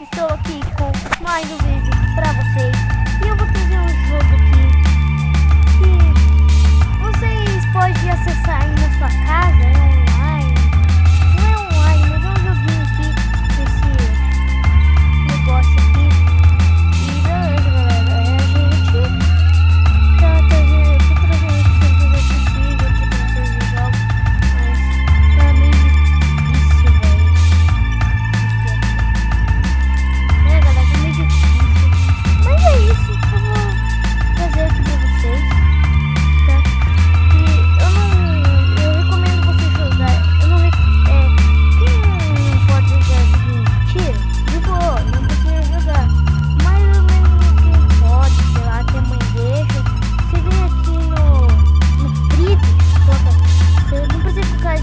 Estou aqui com mais um vídeo pra vocês. E eu vou trazer um jogo aqui que vocês podem acessar aí na sua casa, é online. Não é online, mas é um joguinho aqui, esse negócio aqui. E beleza, galera, a gente tá trazendo esse vídeo aqui pra vocês de jogos, mas tá meio difícil, velho. Galera, tá meio difícil. Mas é isso que eu vou fazer aqui pra vocês, tá? E eu recomendo você jogar. Quem não pode jogar de tiro, de boa, não precisa jogar. Mais ou menos quem pode, sei lá, que a mãe deixa. Você vem aqui no Free, você não precisa ficar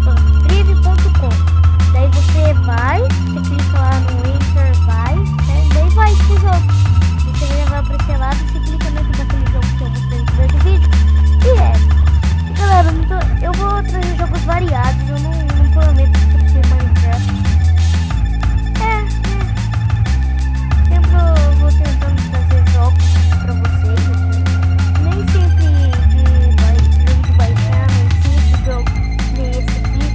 www.free.com. Daí você vai, você clica lá no Enter, vai, né? Daí vai pro jogo. Você vai aparecer lá, você clica dentro daquele jogo que eu mostrei no primeiro vídeo. E galera, eu vou trazer jogos variados, eu não prometo que vai ser Minecraft. Sempre eu vou tentando trazer jogos pra vocês, assim. Nem sempre jogo de baixar, mas sim esse jogo, nem esse aqui.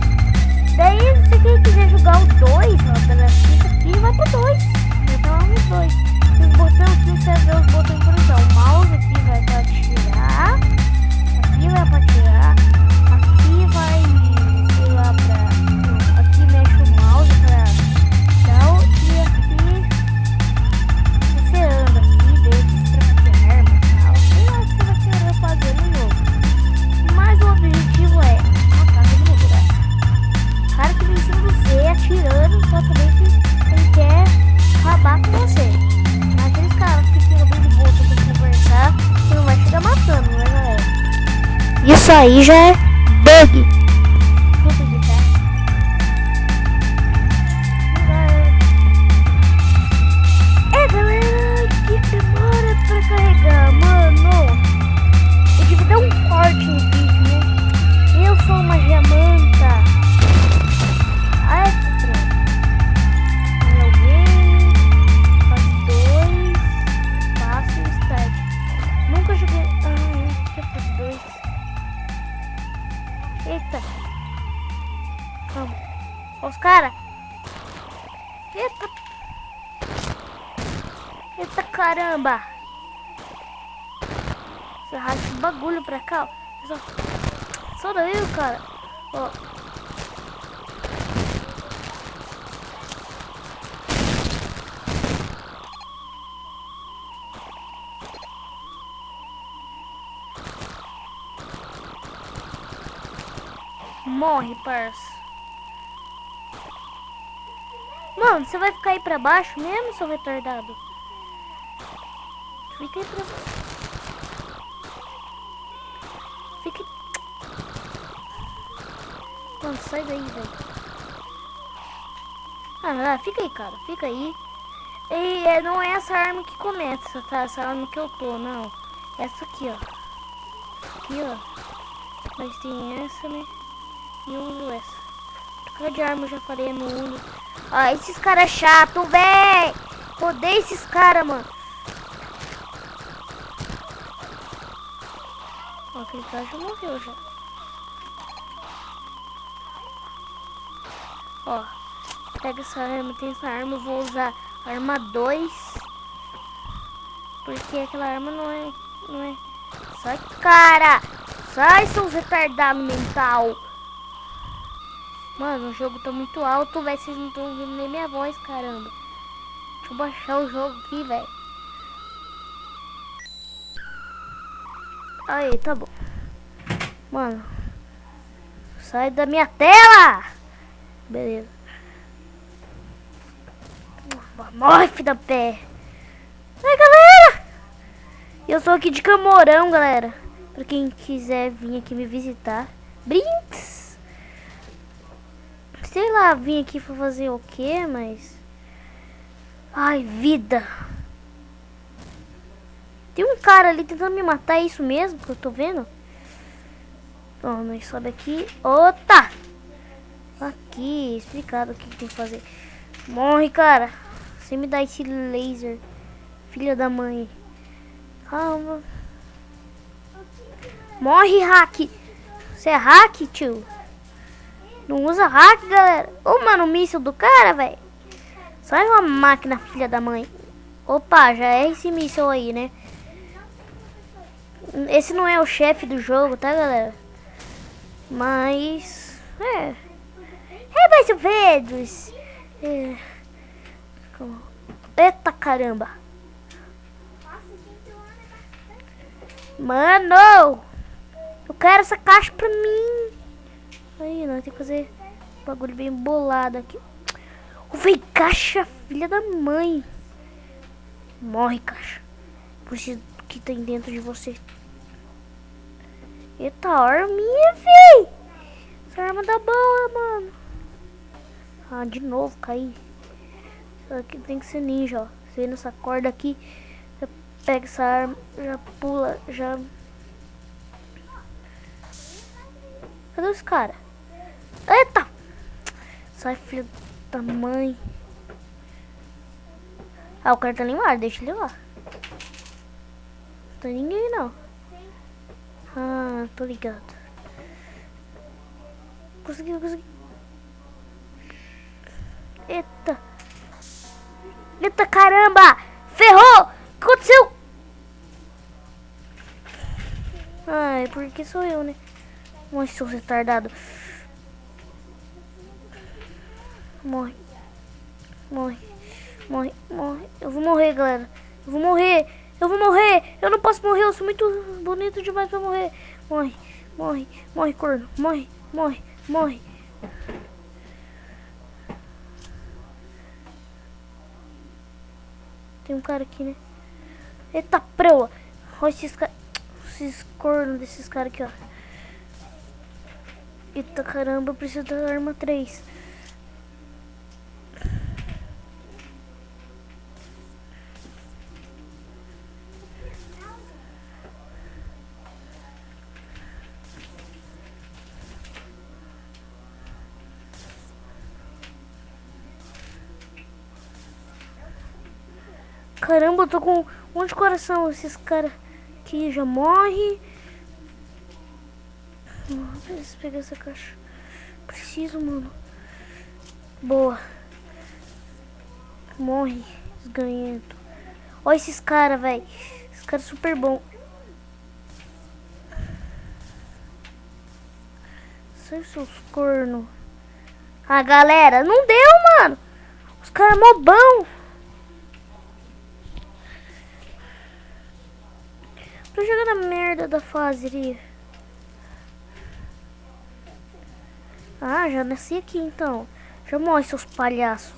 Daí, se quem quiser jogar o 2, ó, galera, fica aqui e vai pro 2. Então lá no 2. Os botões aqui, você vê os botões por exemplo. O mouse aqui vai pra tirar. Aqui vai pra tirar. Aqui vai, sei lá, pra... Aqui mexe o mouse pra tal. E aqui você anda aqui, deixa pra ter arma e tal. Sei lá o que você vai querer fazer no jogo. Mas o objetivo é matar todo mundo, né? O cara que vem em cima de você atirando, só também que ele quer acabar com você. Mas aqueles caras que ficam bem de boa pra conversar, você não vai chegar matando, né, galera? Isso aí já é bug. Desculpa, tá? Galera, que demora pra carregar, mano. Eu devia dar um corte no vídeo, né? Eu sou uma diamanta. Extra. Meu game. Faz 2. Fácil start. Nunca joguei. Já faz 2. Eita. Vamos. Ó os caras. Eita. Eita caramba. Você racha esse bagulho pra cá, ó. Só daí, cara. Ó. Morre, parça. Mano, você vai ficar aí pra baixo mesmo, seu retardado? Fica aí pra baixo. Fica. Mano, sai daí, velho. Fica aí, cara. Fica aí. E não é essa arma que começa, tá? Essa arma que eu tô, não. Essa aqui, ó. Aqui, ó. Mas tem essa, né? E eu uso essa. Trocar de arma eu já falei no Uno. Ah, esses caras chatos, véi! Odeio esses caras, mano. Ó, aquele cara já morreu já. Ó, pega essa arma, tem essa arma, eu vou usar a arma 2. Porque aquela arma não é. Sai, cara! Sai, seus retardados mental! Mano, o jogo tá muito alto, velho. Vocês não estão ouvindo nem minha voz, caramba. Deixa eu baixar o jogo aqui, velho. Aí, tá bom. Mano, sai da minha tela! Beleza. Morre, filho da pé. Ai, galera! Eu sou aqui de Camorão, galera. Pra quem quiser vir aqui me visitar. Brinks! Sei lá, vim aqui pra fazer o quê, mas... Ai, vida! Tem um cara ali tentando me matar, é isso mesmo que eu tô vendo? Bom, nós sobe aqui. Ota! Aqui, explicado o que tem que fazer. Morre, cara. Você me dá esse laser. Filha da mãe. Calma. Morre, hack. Você é hack, tio? Não usa hack, galera. Ô, mano, o míssil do cara, velho. Só é uma máquina, filha da mãe. Opa, já é esse míssil aí, né? Esse não é o chefe do jogo, tá, galera? Mas... É mais ou menos. Eita, caramba. Mano! Eu quero essa caixa pra mim. Aí, nós tem que fazer um bagulho bem bolado aqui. Vem, caixa, filha da mãe. Morre, caixa. Preciso do que tem dentro de você. Eita, arminha, véi. Essa arma dá boa, mano. Ah, de novo, caí. Isso aqui tem que ser ninja, ó. Você vê nessa corda aqui. Você pega essa arma, já pula, já... Cadê os caras? Eita! Sai, filho da mãe. Ah, o cara tá ali lá, deixa ele lá. Não tem ninguém, não. Ah, tô ligado. Consegui. Eita. Eita, caramba! Ferrou! O que aconteceu? Ai, porque sou eu, né? Mas sou retardado. Morre. Eu vou morrer, galera. Eu vou morrer. Eu não posso morrer. Eu sou muito bonito demais pra morrer. Morre, corno. Morre. Tem um cara aqui, né? Eita, preula. Olha esses cornos desses caras aqui, ó. Eita, caramba, eu preciso da arma 3. Caramba, eu tô com um monte de coração. Esses caras aqui já morrem. Preciso pegar essa caixa. Preciso, mano. Boa. Morre, esganhento. Olha esses caras, velho. Esses caras super bom. Sai seus cornos. Ah, galera, não deu, mano. Os caras mobão. Tô jogando a merda da fase ali. Ah, já nasci aqui então. Já morre, seus palhaços.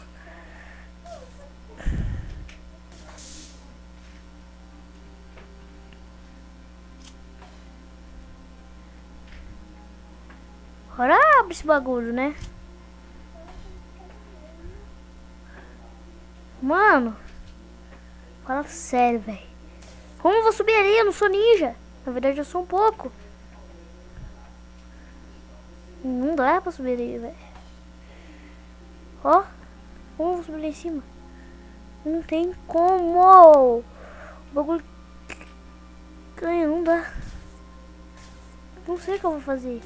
Agora abre esse bagulho, né? Mano, fala sério, velho. Como eu vou subir ali? Eu não sou ninja. Na verdade, eu sou um pouco. Não dá pra subir ali, velho. Ó, como eu vou subir lá em cima? Não tem como. O bagulho ganha, não dá. Não sei o que eu vou fazer.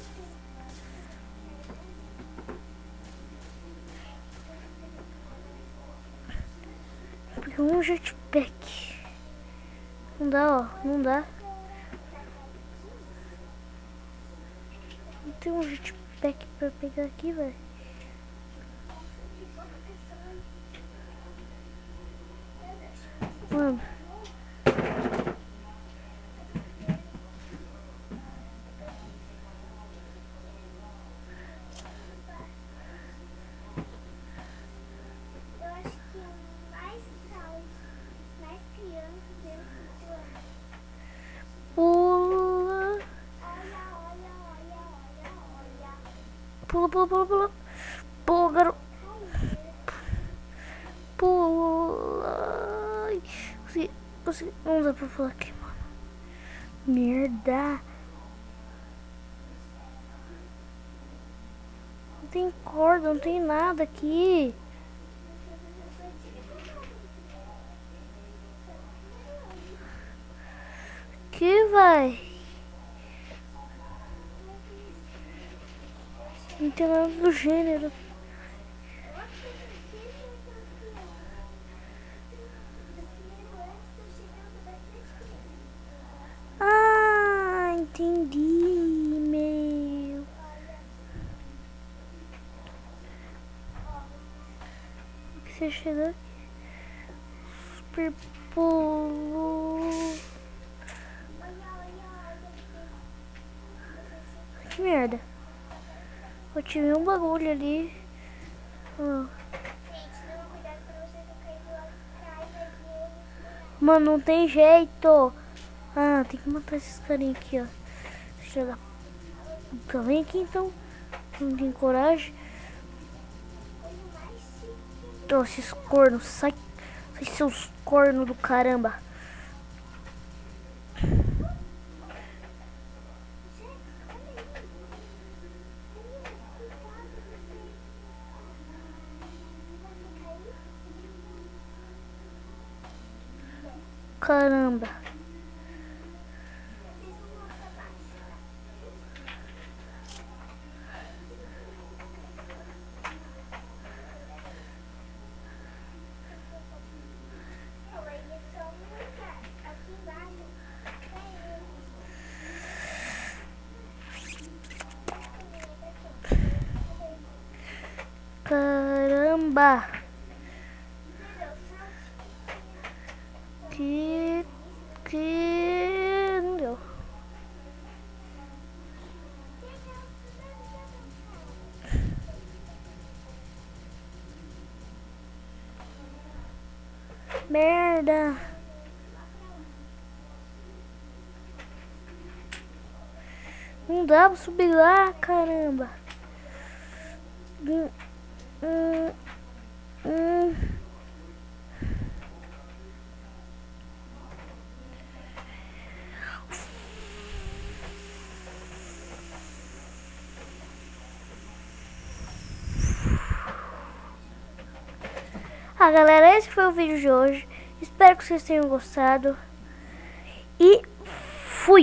Porque um jetpack. Não dá, ó. Não dá. Não tem um jetpack pra pegar aqui, velho. Mano. Pula. Pula, garoto. Pula. Ai, consegui. Não dá pra pular aqui, mano. Merda. Não tem corda, não tem nada aqui. Que vai? Não tem nada do gênero. Ah, entendi, meu. O que você chegou aqui? Super pulo. Que merda. Eu tive um bagulho ali. Mano, não tem jeito. Ah, tem que matar esses carinha aqui, ó. Deixa eu dar. Então vem aqui então. Não tem coragem. Então, esses cornos. Sai seus cornos do caramba. Caramba. Caramba. Que não deu. Merda. Não dá pra subir lá, caramba. Ah, galera, esse foi o vídeo de hoje. Espero que vocês tenham gostado. E fui!